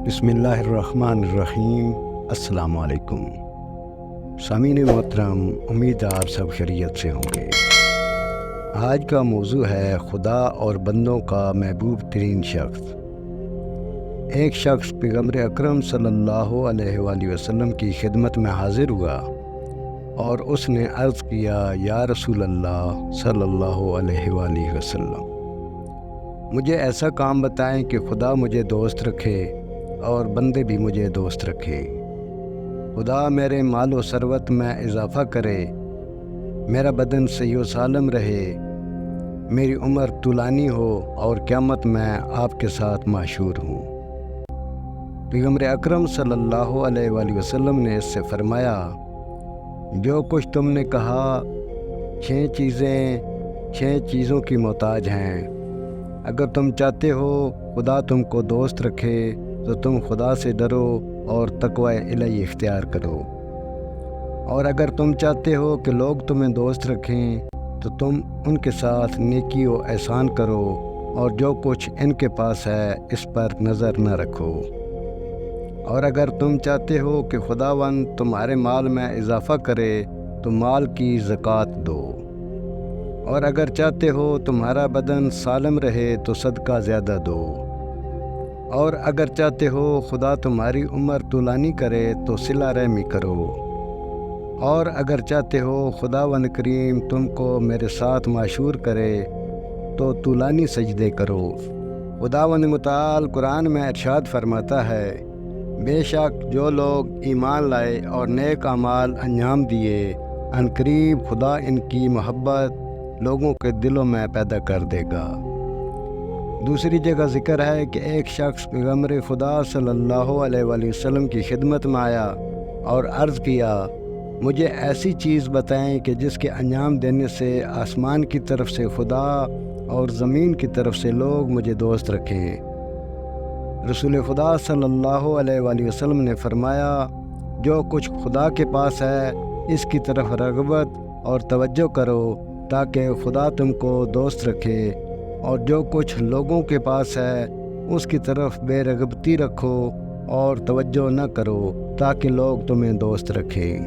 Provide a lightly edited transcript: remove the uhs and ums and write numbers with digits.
بسم اللہ الرحمن الرحیم۔ السلام علیکم سامعین محترم، امید آپ سب خیریت سے ہوں گے۔ آج کا موضوع ہے خدا اور بندوں کا محبوب ترین شخص۔ ایک شخص پیغمبر اکرم صلی اللہ علیہ وآلہ وسلم کی خدمت میں حاضر ہوا اور اس نے عرض کیا، یا رسول اللہ صلی اللہ علیہ وآلہ وسلم، مجھے ایسا کام بتائیں کہ خدا مجھے دوست رکھے اور بندے بھی مجھے دوست رکھے۔ خدا میرے مال و ثروت میں اضافہ کرے، میرا بدن صحیح و سالم رہے، میری عمر طولانی ہو اور قیامت میں آپ کے ساتھ محشور ہوں۔ پیغمبر اکرم صلی اللہ علیہ وآلہ وسلم نے اس سے فرمایا، جو کچھ تم نے کہا 6 چیزوں کی محتاج ہیں۔ اگر تم چاہتے ہو خدا تم کو دوست رکھے تو تم خدا سے ڈرو اور تقوی الہی اختیار کرو، اور اگر تم چاہتے ہو کہ لوگ تمہیں دوست رکھیں تو تم ان کے ساتھ نیکی و احسان کرو اور جو کچھ ان کے پاس ہے اس پر نظر نہ رکھو، اور اگر تم چاہتے ہو کہ خداوند تمہارے مال میں اضافہ کرے تو مال کی زکوٰۃ دو، اور اگر چاہتے ہو تمہارا بدن سالم رہے تو صدقہ زیادہ دو، اور اگر چاہتے ہو خدا تمہاری عمر طولانی کرے تو صلہ رحمی کرو، اور اگر چاہتے ہو خداوند کریم تم کو میرے ساتھ معشور کرے تو طولانی سجدے کرو۔ خداوند متعال قرآن میں ارشاد فرماتا ہے، بے شک جو لوگ ایمان لائے اور نیک اعمال انجام دیے، عنقریب خدا ان کی محبت لوگوں کے دلوں میں پیدا کر دے گا۔ دوسری جگہ ذکر ہے کہ ایک شخص پیغمبر خدا صلی اللہ علیہ وآلہ وسلم کی خدمت میں آیا اور عرض کیا، مجھے ایسی چیز بتائیں کہ جس کے انجام دینے سے آسمان کی طرف سے خدا اور زمین کی طرف سے لوگ مجھے دوست رکھیں۔ رسول خدا صلی اللہ علیہ وآلہ وسلم نے فرمایا، جو کچھ خدا کے پاس ہے اس کی طرف رغبت اور توجہ کرو تاکہ خدا تم کو دوست رکھے، اور جو کچھ لوگوں کے پاس ہے اس کی طرف بے رغبتی رکھو اور توجہ نہ کرو تاکہ لوگ تمہیں دوست رکھیں۔